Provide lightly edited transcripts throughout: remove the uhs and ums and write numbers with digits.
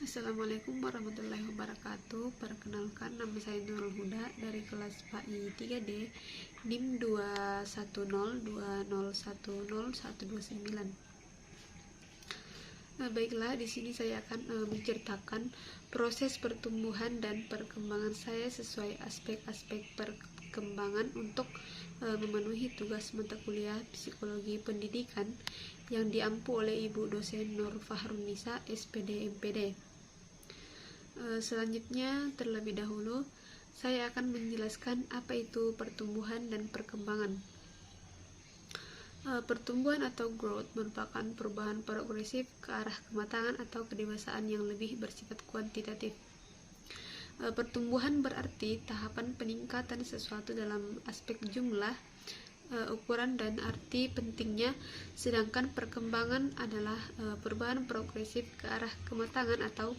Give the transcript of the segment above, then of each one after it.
Assalamualaikum warahmatullahi wabarakatuh. Perkenalkan, nama saya Nurul Huda dari kelas PAI 3D NIM 21020101129. Baiklah, di sini saya akan menceritakan proses pertumbuhan dan perkembangan saya sesuai aspek-aspek perkembangan untuk memenuhi tugas mata kuliah psikologi pendidikan yang diampu oleh Ibu dosen Nur Fahrunisa, SPD MPD. Selanjutnya, terlebih dahulu saya akan menjelaskan apa itu pertumbuhan dan perkembangan. Pertumbuhan atau growth merupakan perubahan progresif ke arah kematangan atau kedewasaan yang lebih bersifat kuantitatif. Pertumbuhan berarti tahapan peningkatan sesuatu dalam aspek jumlah, ukuran, dan arti pentingnya, sedangkan perkembangan adalah perubahan progresif ke arah kematangan atau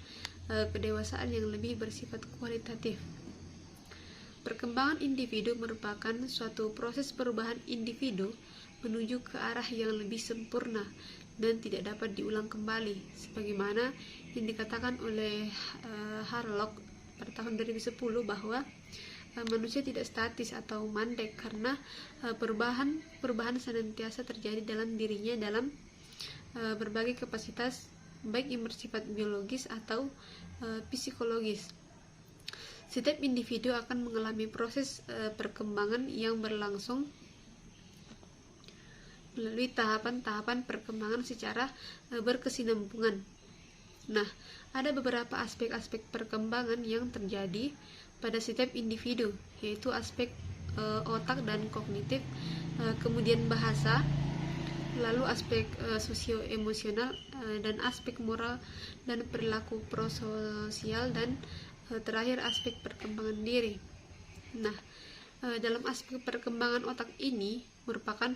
kedewasaan yang lebih bersifat kualitatif. Perkembangan individu merupakan suatu proses perubahan individu menuju ke arah yang lebih sempurna dan tidak dapat diulang kembali, sebagaimana yang dikatakan oleh Harlock pada tahun 2010 bahwa manusia tidak statis atau mandek karena perubahan senantiasa terjadi dalam dirinya dalam berbagai kapasitas, baik yang bersifat biologis atau psikologis. Setiap individu akan mengalami proses perkembangan yang berlangsung melalui tahapan-tahapan perkembangan secara berkesinambungan. Nah, ada beberapa aspek-aspek perkembangan yang terjadi pada setiap individu, yaitu aspek otak dan kognitif, kemudian bahasa, lalu aspek sosio-emosional, dan aspek moral dan perilaku prososial, dan terakhir aspek perkembangan diri. Nah, dalam aspek perkembangan otak ini merupakan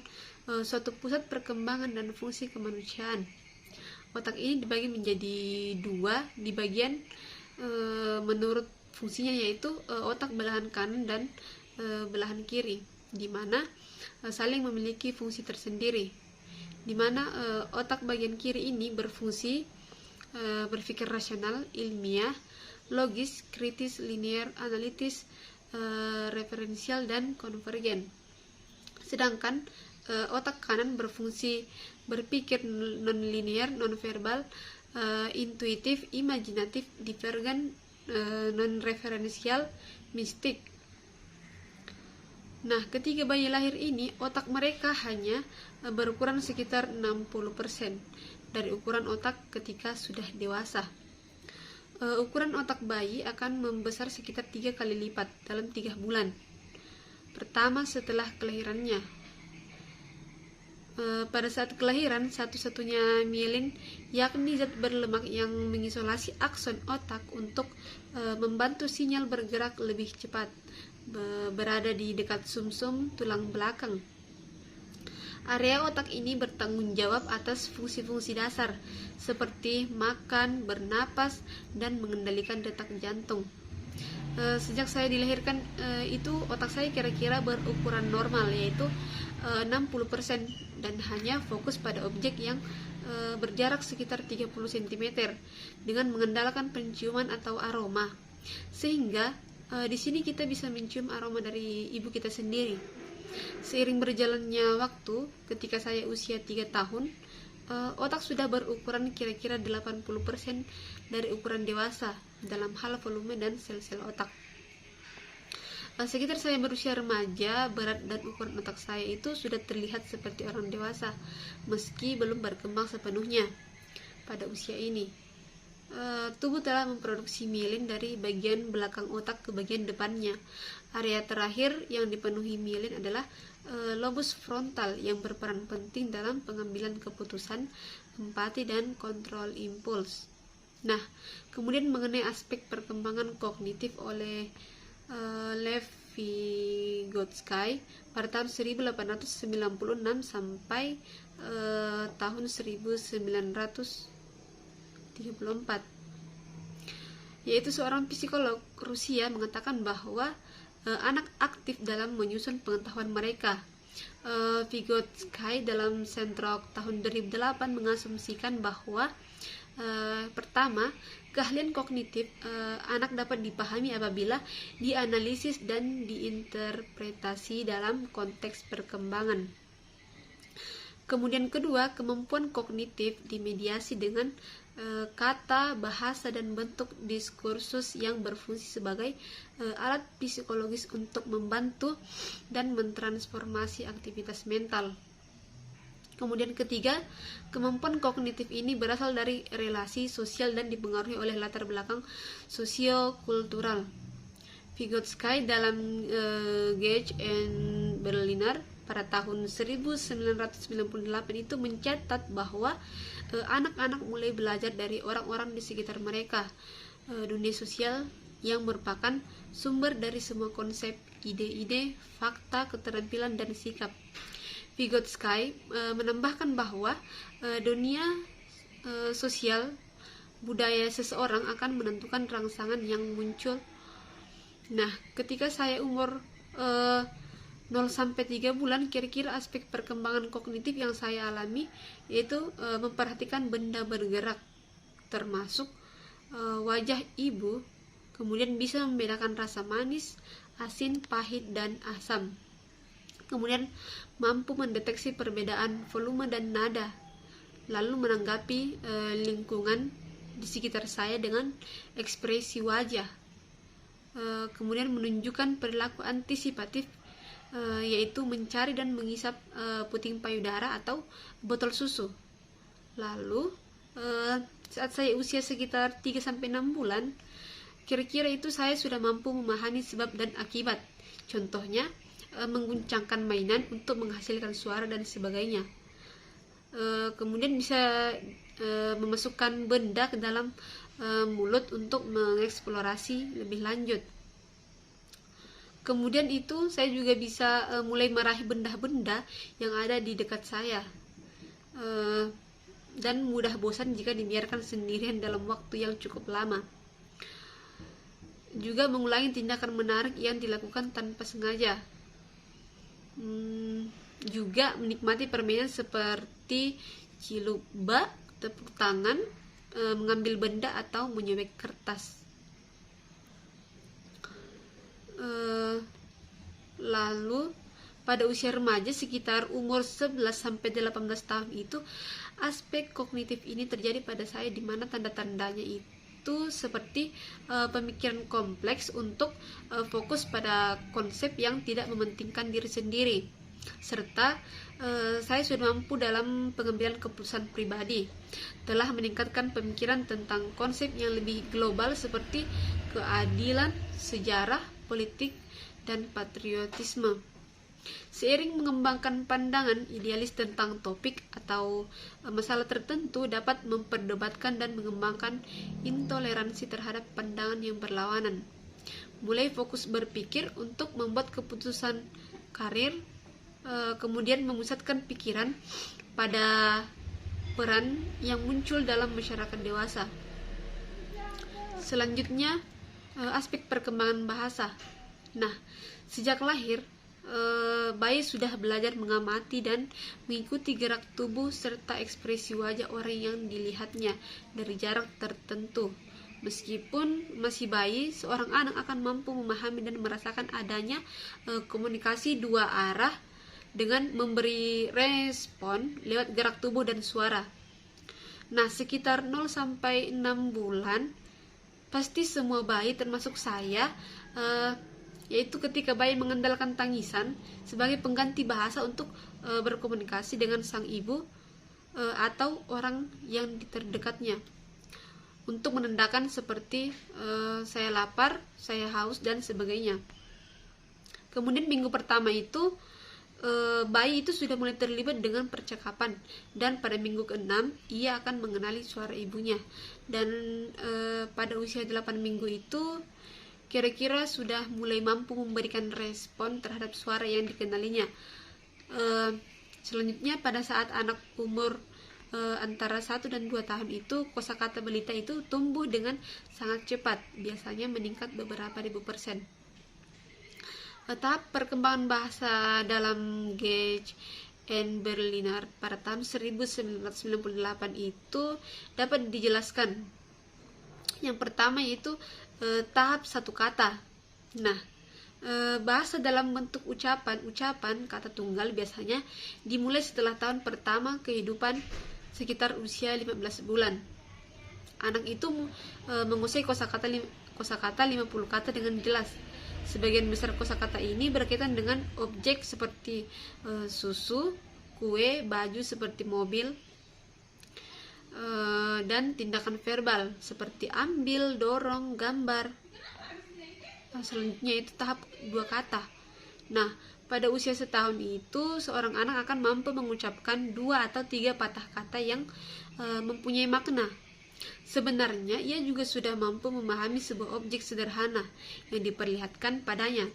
suatu pusat perkembangan dan fungsi kemanusiaan. Otak ini dibagi menjadi dua di bagian menurut fungsinya, yaitu otak belahan kanan dan belahan kiri, di mana saling memiliki fungsi tersendiri. Di mana otak bagian kiri ini berfungsi berpikir rasional, ilmiah, logis, kritis, linear, analitis, referensial, dan konvergen. Sedangkan otak kanan berfungsi berpikir non-linear, non-verbal, intuitif, imajinatif, divergen, non-referensial, mistik. Nah, ketika bayi lahir ini, otak mereka hanya berukuran sekitar 60% dari ukuran otak ketika sudah dewasa. Ukuran otak bayi akan membesar sekitar 3 kali lipat dalam 3 bulan pertama setelah kelahirannya. Pada saat kelahiran, satu-satunya mielin, yakni zat berlemak yang mengisolasi akson otak untuk membantu sinyal bergerak lebih cepat, berada di dekat sumsum tulang belakang. Area otak ini bertanggung jawab atas fungsi-fungsi dasar seperti makan, bernapas, dan mengendalikan detak jantung. Sejak saya dilahirkan, itu otak saya kira-kira berukuran normal, yaitu 60%, dan hanya fokus pada objek yang berjarak sekitar 30 cm dengan mengandalkan penciuman atau aroma. Sehingga di sini kita bisa mencium aroma dari ibu kita sendiri. Seiring berjalannya waktu, ketika saya usia 3 tahun, otak sudah berukuran kira-kira 80% dari ukuran dewasa dalam hal volume dan sel-sel otak. Sekitar saya berusia remaja, berat dan ukuran otak saya itu sudah terlihat seperti orang dewasa, meski belum berkembang sepenuhnya. Pada usia ini, tubuh telah memproduksi mielin dari bagian belakang otak ke bagian depannya. Area terakhir yang dipenuhi mielin adalah lobus frontal yang berperan penting dalam pengambilan keputusan, empati, dan kontrol impuls. Nah, kemudian mengenai aspek perkembangan kognitif oleh Lev Vygotsky pada tahun 1896 sampai tahun 1934, yaitu seorang psikolog Rusia mengatakan bahwa anak aktif dalam menyusun pengetahuan mereka. Vygotsky dalam Sentrok tahun 2008 mengasumsikan bahwa Pertama, keahlian kognitif anak dapat dipahami apabila dianalisis dan diinterpretasi dalam konteks perkembangan. Kemudian kedua, kemampuan kognitif dimediasi dengan kata, bahasa, dan bentuk diskursus yang berfungsi sebagai alat psikologis untuk membantu dan mentransformasi aktivitas mental. Kemudian ketiga, kemampuan kognitif ini berasal dari relasi sosial dan dipengaruhi oleh latar belakang sosio-kultural. Vygotsky dalam Gage and Berliner pada tahun 1998 itu mencatat bahwa anak-anak mulai belajar dari orang-orang di sekitar mereka. Dunia sosial yang merupakan sumber dari semua konsep, ide-ide, fakta, keterampilan, dan sikap. Vygotsky menambahkan bahwa dunia sosial budaya seseorang akan menentukan rangsangan yang muncul. Nah, ketika saya umur 0-3 bulan, kira-kira aspek perkembangan kognitif yang saya alami yaitu memperhatikan benda bergerak, termasuk wajah ibu, kemudian bisa membedakan rasa manis, asin, pahit, dan asam. Kemudian mampu mendeteksi perbedaan volume dan nada, lalu menanggapi lingkungan di sekitar saya dengan ekspresi wajah. Kemudian menunjukkan perilaku antisipatif, yaitu mencari dan mengisap puting payudara atau botol susu. Lalu saat saya usia sekitar 3-6 bulan, kira-kira itu saya sudah mampu memahami sebab dan akibat. Contohnya mengguncangkan mainan untuk menghasilkan suara dan sebagainya. Kemudian bisa memasukkan benda ke dalam mulut untuk mengeksplorasi lebih lanjut. Kemudian itu saya juga bisa mulai meraih benda-benda yang ada di dekat saya, dan mudah bosan jika dibiarkan sendirian dalam waktu yang cukup lama. Juga mengulangi tindakan menarik yang dilakukan tanpa sengaja. Juga menikmati permainan seperti cilubak, tepuk tangan, mengambil benda, atau menyobek kertas. Lalu pada usia remaja sekitar umur 11-18 tahun itu, aspek kognitif ini terjadi pada saya, di mana tanda-tandanya itu seperti pemikiran kompleks untuk fokus pada konsep yang tidak mementingkan diri sendiri, serta saya sudah mampu dalam pengambilan keputusan pribadi, telah meningkatkan pemikiran tentang konsep yang lebih global seperti keadilan, sejarah, politik, dan patriotisme. Seiring mengembangkan pandangan idealis tentang topik atau masalah tertentu dapat memperdebatkan dan mengembangkan intoleransi terhadap pandangan yang berlawanan. Mulai fokus berpikir untuk membuat keputusan karir, kemudian memusatkan pikiran pada peran yang muncul dalam masyarakat dewasa. Selanjutnya, aspek perkembangan bahasa. Nah, sejak lahir, bayi sudah belajar mengamati dan mengikuti gerak tubuh serta ekspresi wajah orang yang dilihatnya dari jarak tertentu. Meskipun masih bayi, seorang anak akan mampu memahami dan merasakan adanya komunikasi dua arah dengan memberi respon lewat gerak tubuh dan suara. Nah, sekitar 0-6 bulan, pasti semua bayi termasuk saya, yaitu ketika bayi mengandalkan tangisan sebagai pengganti bahasa untuk berkomunikasi dengan sang ibu atau orang yang terdekatnya, untuk menandakan seperti saya lapar, saya haus, dan sebagainya. Kemudian minggu pertama itu bayi itu sudah mulai terlibat dengan percakapan, dan pada minggu ke-6 ia akan mengenali suara ibunya, dan pada usia 8 minggu itu kira-kira sudah mulai mampu memberikan respon terhadap suara yang dikenalinya. Selanjutnya, pada saat anak umur antara 1 dan 2 tahun itu, kosakata balita itu tumbuh dengan sangat cepat, biasanya meningkat beberapa ribu %. Tahap perkembangan bahasa dalam Gage N. Berliner pada tahun 1998 itu dapat dijelaskan. Yang pertama yaitu tahap satu kata. Nah, bahasa dalam bentuk ucapan kata tunggal biasanya dimulai setelah tahun pertama kehidupan sekitar usia 15 bulan. Anak itu menguasai kosakata 50 kata dengan jelas. Sebagian besar kosakata ini berkaitan dengan objek seperti susu, kue, baju seperti mobil, dan tindakan verbal seperti ambil, dorong, gambar. Selanjutnya itu tahap 2 kata. Nah, pada usia setahun itu seorang anak akan mampu mengucapkan 2 atau 3 patah kata yang mempunyai makna. Sebenarnya ia juga sudah mampu memahami sebuah objek sederhana yang diperlihatkan padanya.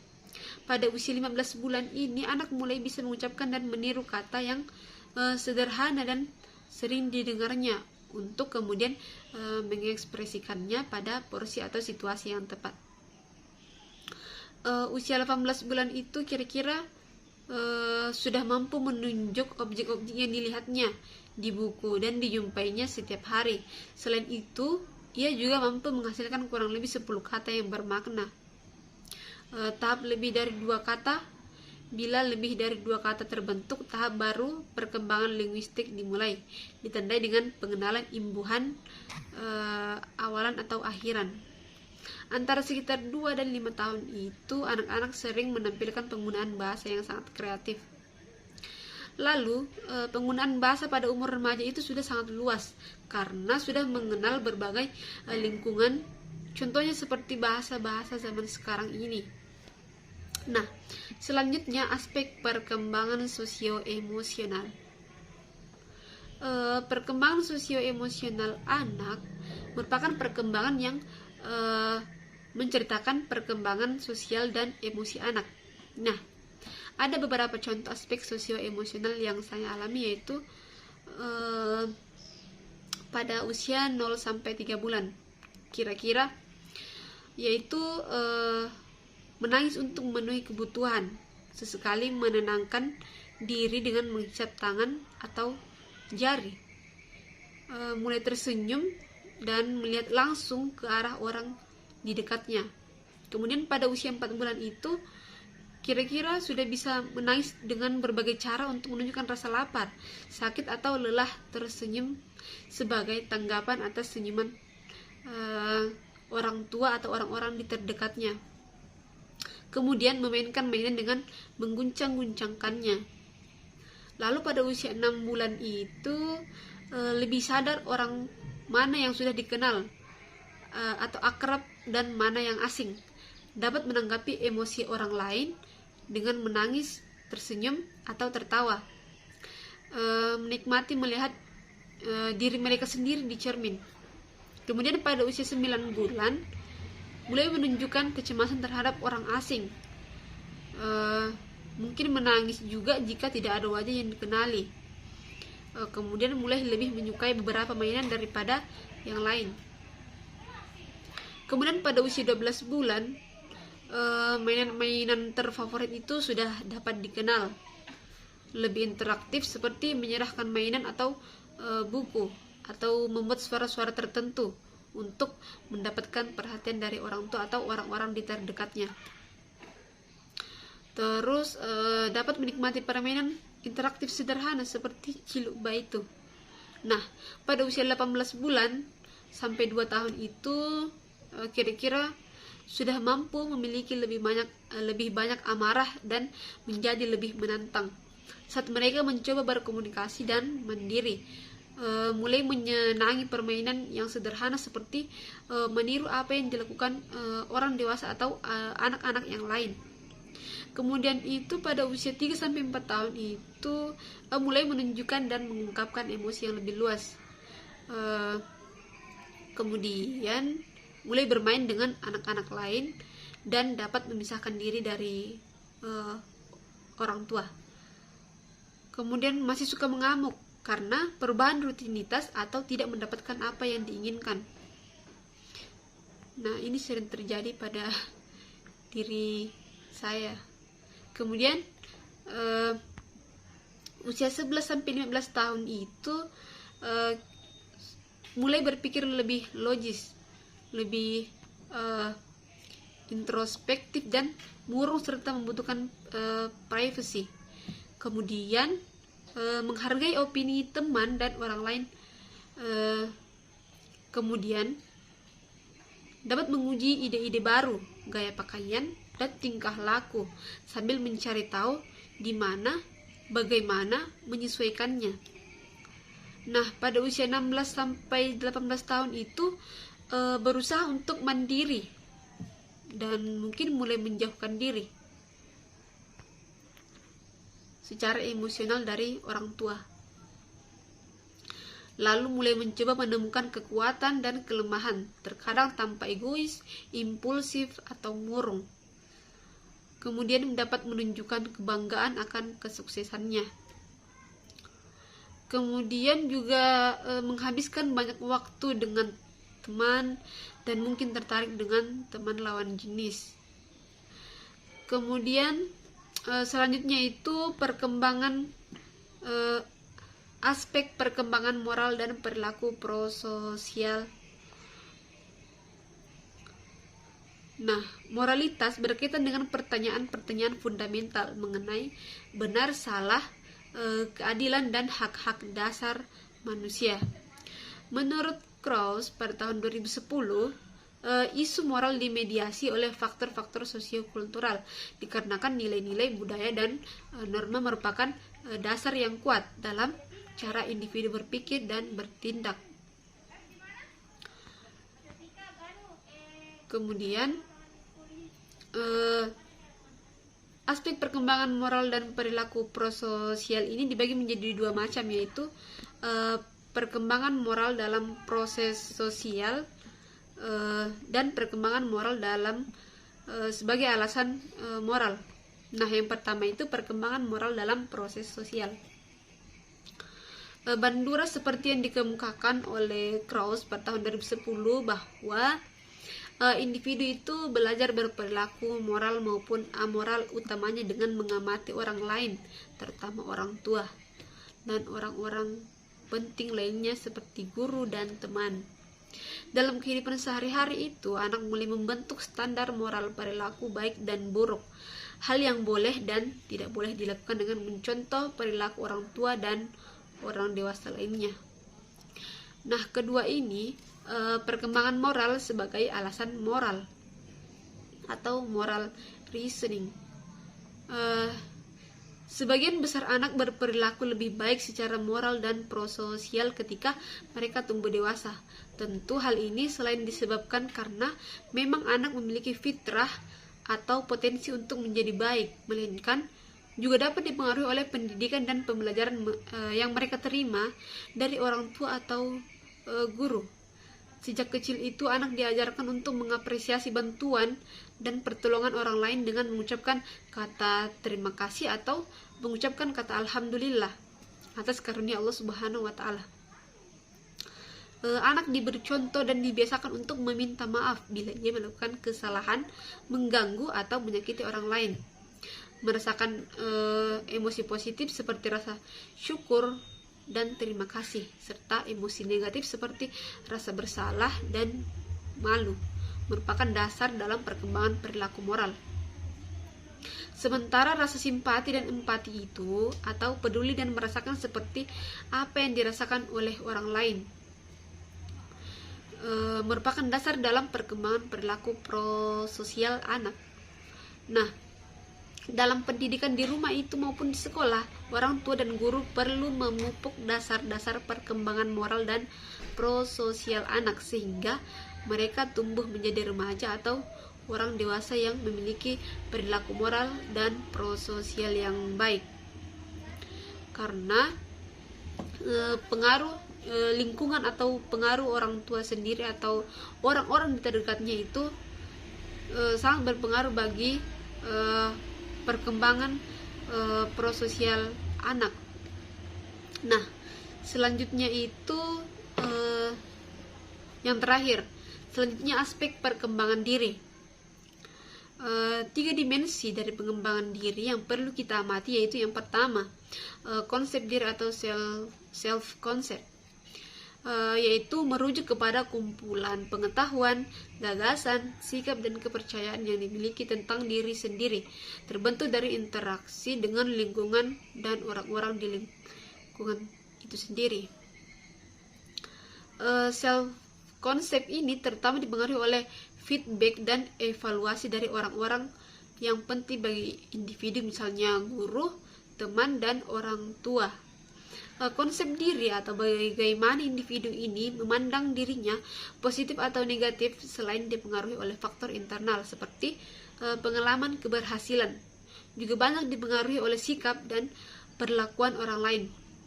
Pada usia 15 bulan ini anak mulai bisa mengucapkan dan meniru kata yang sederhana dan sering didengarnya untuk kemudian mengekspresikannya pada porsi atau situasi yang tepat. Usia 18 bulan itu kira-kira sudah mampu menunjuk objek-objek yang dilihatnya di buku dan dijumpainya setiap hari. Selain itu, ia juga mampu menghasilkan kurang lebih 10 kata yang bermakna. Tahap lebih dari 2 kata. Bila lebih dari 2 kata terbentuk, tahap baru perkembangan linguistik dimulai, ditandai dengan pengenalan imbuhan awalan atau akhiran. Antara sekitar 2 dan 5 tahun itu, anak-anak sering menampilkan penggunaan bahasa yang sangat kreatif. Lalu, penggunaan bahasa pada umur remaja itu sudah sangat luas, karena sudah mengenal berbagai lingkungan, contohnya seperti bahasa-bahasa zaman sekarang ini. Nah, selanjutnya aspek perkembangan sosioemosional. Perkembangan sosioemosional anak merupakan perkembangan yang menceritakan perkembangan sosial dan emosi anak. Nah, ada beberapa contoh aspek sosioemosional yang saya alami, yaitu pada usia 0 sampai 3 bulan kira-kira, yaitu menangis untuk memenuhi kebutuhan, sesekali menenangkan diri dengan menghisap tangan atau jari, mulai tersenyum dan melihat langsung ke arah orang di dekatnya. Kemudian pada usia 4 bulan itu kira-kira sudah bisa menangis dengan berbagai cara untuk menunjukkan rasa lapar, sakit atau lelah, tersenyum sebagai tanggapan atas senyuman orang tua atau orang-orang di terdekatnya. Kemudian memainkan mainan dengan mengguncang-guncangkannya. Lalu pada usia 6 bulan itu lebih sadar orang mana yang sudah dikenal atau akrab dan mana yang asing, dapat menanggapi emosi orang lain dengan menangis, tersenyum, atau tertawa, menikmati melihat diri mereka sendiri di cermin. Kemudian pada usia 9 bulan mulai menunjukkan kecemasan terhadap orang asing, mungkin menangis juga jika tidak ada wajah yang dikenali. Kemudian mulai lebih menyukai beberapa mainan daripada yang lain. Kemudian pada usia 12 bulan mainan-mainan terfavorit itu sudah dapat dikenal, lebih interaktif seperti menyerahkan mainan atau buku, atau membuat suara-suara tertentu untuk mendapatkan perhatian dari orang tua atau orang-orang di terdekatnya. Terus dapat menikmati permainan interaktif sederhana seperti ciluk baitu. Nah, pada usia 18 bulan sampai 2 tahun itu kira-kira sudah mampu memiliki lebih banyak amarah dan menjadi lebih menantang saat mereka mencoba berkomunikasi dan mandiri, mulai menyenangi permainan yang sederhana seperti meniru apa yang dilakukan orang dewasa atau anak-anak yang lain. Kemudian itu pada usia 3-4 tahun itu mulai menunjukkan dan mengungkapkan emosi yang lebih luas. Kemudian mulai bermain dengan anak-anak lain dan dapat memisahkan diri dari orang tua. Kemudian masih suka mengamuk karena perubahan rutinitas atau tidak mendapatkan apa yang diinginkan. Nah, ini sering terjadi pada diri saya. Kemudian usia 11 sampai 15 tahun itu mulai berpikir lebih logis, lebih introspektif dan murung serta membutuhkan privacy. Kemudian menghargai opini teman dan orang lain. Kemudian dapat menguji ide-ide baru, gaya pakaian, dan tingkah laku sambil mencari tahu di mana, bagaimana menyesuaikannya. Nah, pada usia 16 sampai 18 tahun itu berusaha untuk mandiri dan mungkin mulai menjauhkan diri secara emosional dari orang tua. Lalu mulai mencoba menemukan kekuatan dan kelemahan, terkadang tanpa egois, impulsif, atau murung. Kemudian dapat menunjukkan kebanggaan akan kesuksesannya. Kemudian juga menghabiskan banyak waktu dengan teman dan mungkin tertarik dengan teman lawan jenis. Kemudian selanjutnya itu perkembangan aspek perkembangan moral dan perilaku prososial. Nah, moralitas berkaitan dengan pertanyaan-pertanyaan fundamental mengenai benar, salah, keadilan, dan hak-hak dasar manusia. Menurut Krauss pada tahun 2010, isu moral dimediasi oleh faktor-faktor sosiokultural dikarenakan nilai-nilai budaya dan norma merupakan dasar yang kuat dalam cara individu berpikir dan bertindak. Kemudian aspek perkembangan moral dan perilaku prososial ini dibagi menjadi dua macam, yaitu perkembangan moral dalam proses sosial dan perkembangan moral dalam sebagai alasan moral. Nah, yang pertama itu perkembangan moral dalam proses sosial. Bandura seperti yang dikemukakan oleh Krauss pada tahun 2010 bahwa individu itu belajar berperilaku moral maupun amoral utamanya dengan mengamati orang lain, terutama orang tua dan orang-orang penting lainnya seperti guru dan teman. Dalam kehidupan sehari-hari itu, anak mulai membentuk standar moral perilaku baik dan buruk, hal yang boleh dan tidak boleh dilakukan dengan mencontoh perilaku orang tua dan orang dewasa lainnya. Nah, kedua ini perkembangan moral sebagai alasan moral atau moral reasoning. Sebagian besar anak berperilaku lebih baik secara moral dan prososial ketika mereka tumbuh dewasa. Tentu hal ini selain disebabkan karena memang anak memiliki fitrah atau potensi untuk menjadi baik, melainkan juga dapat dipengaruhi oleh pendidikan dan pembelajaran yang mereka terima dari orang tua atau guru. Sejak kecil itu anak diajarkan untuk mengapresiasi bantuan dan pertolongan orang lain dengan mengucapkan kata terima kasih atau mengucapkan kata alhamdulillah atas karunia Allah Subhanahu wa taala. Anak diberi contoh dan dibiasakan untuk meminta maaf bila ia melakukan kesalahan, mengganggu atau menyakiti orang lain. Merasakan emosi positif seperti rasa syukur dan terima kasih, serta emosi negatif seperti rasa bersalah dan malu merupakan dasar dalam perkembangan perilaku moral. Sementara rasa simpati dan empati itu atau peduli dan merasakan seperti apa yang dirasakan oleh orang lain merupakan dasar dalam perkembangan perilaku prososial anak. Nah, dalam pendidikan di rumah itu maupun di sekolah, orang tua dan guru perlu memupuk dasar-dasar perkembangan moral dan prososial anak sehingga mereka tumbuh menjadi remaja atau orang dewasa yang memiliki perilaku moral dan prososial yang baik. Karena pengaruh lingkungan atau pengaruh orang tua sendiri atau orang-orang di terdekatnya itu sangat berpengaruh bagi perkembangan prososial anak. Nah, selanjutnya itu yang terakhir, selanjutnya aspek perkembangan diri. tiga dimensi dari pengembangan diri yang perlu kita amati, yaitu yang pertama, konsep diri atau self concept, yaitu merujuk kepada kumpulan pengetahuan, gagasan, sikap, dan kepercayaan yang dimiliki tentang diri sendiri, terbentuk dari interaksi dengan lingkungan dan orang-orang di lingkungan itu sendiri. Self concept ini terutama dipengaruhi oleh feedback dan evaluasi dari orang-orang yang penting bagi individu, misalnya guru, teman, dan orang tua. Konsep diri atau bagaimana individu ini memandang dirinya, positif atau negatif, selain dipengaruhi oleh faktor internal seperti pengalaman keberhasilan, juga banyak dipengaruhi oleh sikap dan perlakuan orang lain,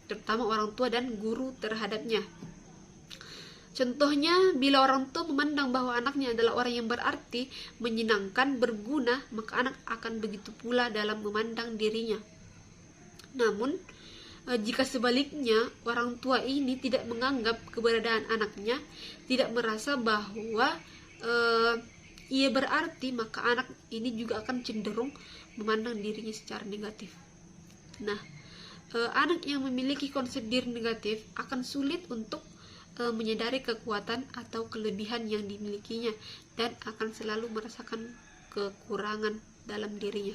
terutama orang tua dan guru terhadapnya. Contohnya, bila orang tua memandang bahwa anaknya adalah orang yang berarti, menyenangkan, berguna, maka anak akan begitu pula dalam memandang dirinya. Namun, jika sebaliknya orang tua ini tidak menganggap keberadaan anaknya, tidak merasa bahwa ia berarti, maka anak ini juga akan cenderung memandang dirinya secara negatif. Nah, anak yang memiliki konsep diri negatif akan sulit untuk menyadari kekuatan atau kelebihan yang dimilikinya dan akan selalu merasakan kekurangan dalam dirinya.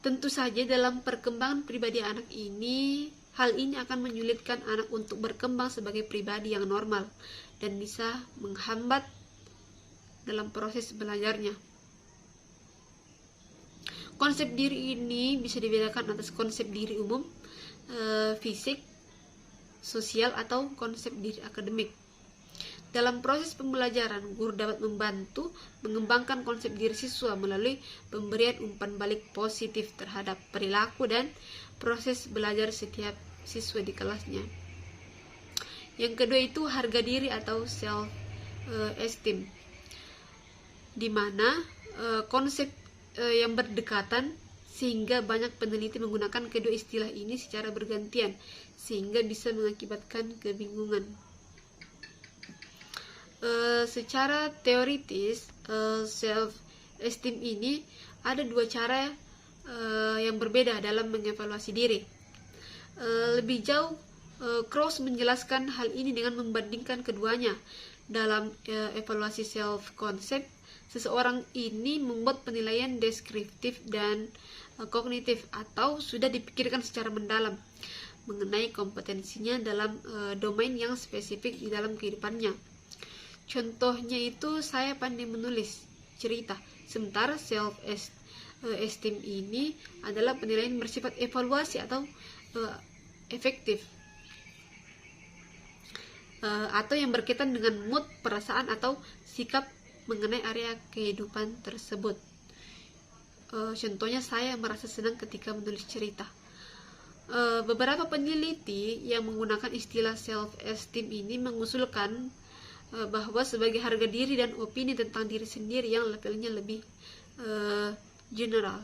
Tentu saja dalam perkembangan pribadi anak ini, hal ini akan menyulitkan anak untuk berkembang sebagai pribadi yang normal dan bisa menghambat dalam proses belajarnya. Konsep diri ini bisa dibedakan atas konsep diri umum, fisik, sosial, atau konsep diri akademik. Dalam proses pembelajaran, guru dapat membantu mengembangkan konsep diri siswa melalui pemberian umpan balik positif terhadap perilaku dan proses belajar setiap siswa di kelasnya. Yang kedua itu harga diri atau self esteem, di mana konsep yang berdekatan, sehingga banyak peneliti menggunakan kedua istilah ini secara bergantian, sehingga bisa mengakibatkan kebingungan. Secara teoritis, self-esteem ini ada dua cara yang berbeda dalam mengevaluasi diri. Lebih jauh, Krauss menjelaskan hal ini dengan membandingkan keduanya. Dalam evaluasi self-concept, seseorang ini membuat penilaian deskriptif dan kognitif atau sudah dipikirkan secara mendalam mengenai kompetensinya dalam domain yang spesifik di dalam kehidupannya. Contohnya itu, saya pandai menulis cerita, sementara self-esteem ini adalah penilaian bersifat evaluasi atau efektif, atau yang berkaitan dengan mood, perasaan, atau sikap mengenai area kehidupan tersebut. Contohnya, saya merasa senang ketika menulis cerita. Beberapa peneliti yang menggunakan istilah self-esteem ini mengusulkan bahwa sebagai harga diri dan opini tentang diri sendiri yang levelnya lebih general,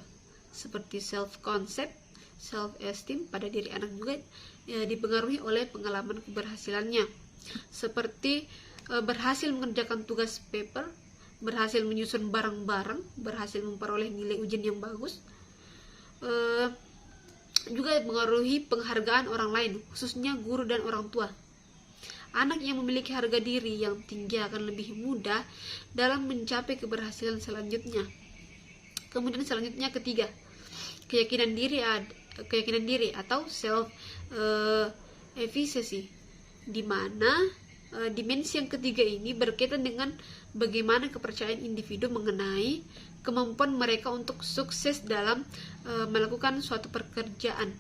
seperti self-concept, self-esteem pada diri anak juga dipengaruhi oleh pengalaman keberhasilannya, seperti berhasil mengerjakan tugas paper, berhasil menyusun barang-barang, berhasil memperoleh nilai ujian yang bagus. Juga mengaruhi penghargaan orang lain, khususnya guru dan orang tua. Anak yang memiliki harga diri yang tinggi akan lebih mudah dalam mencapai keberhasilan selanjutnya. Kemudian selanjutnya ketiga, keyakinan diri atau self efficacy, di mana dimensi yang ketiga ini berkaitan dengan bagaimana kepercayaan individu mengenai kemampuan mereka untuk sukses dalam melakukan suatu pekerjaan.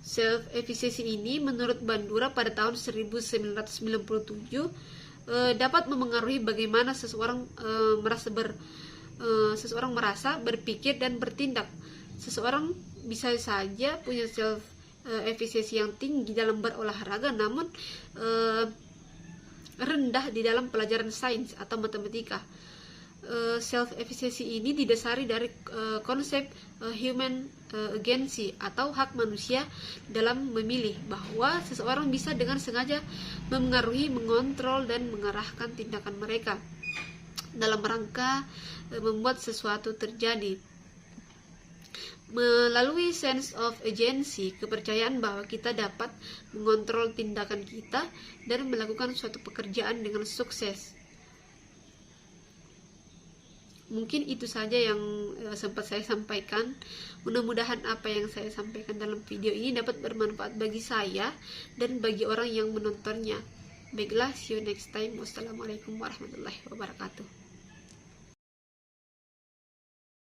Self-efficacy ini menurut Bandura pada tahun 1997 dapat memengaruhi bagaimana seseorang merasa, berpikir, dan bertindak. Seseorang bisa saja punya self-efficacy yang tinggi dalam berolahraga, namun rendah di dalam pelajaran sains atau matematika. self efficacy ini didasari dari konsep human agency atau hak manusia dalam memilih, bahwa seseorang bisa dengan sengaja memengaruhi, mengontrol, dan mengarahkan tindakan mereka dalam rangka membuat sesuatu terjadi. Melalui sense of agency, kepercayaan bahwa kita dapat mengontrol tindakan kita dan melakukan suatu pekerjaan dengan sukses. Mungkin itu saja yang sempat saya sampaikan. Mudah-mudahan apa yang saya sampaikan dalam video ini dapat bermanfaat bagi saya dan bagi orang yang menontonnya. Baiklah, see you next time. Wassalamualaikum warahmatullahi wabarakatuh.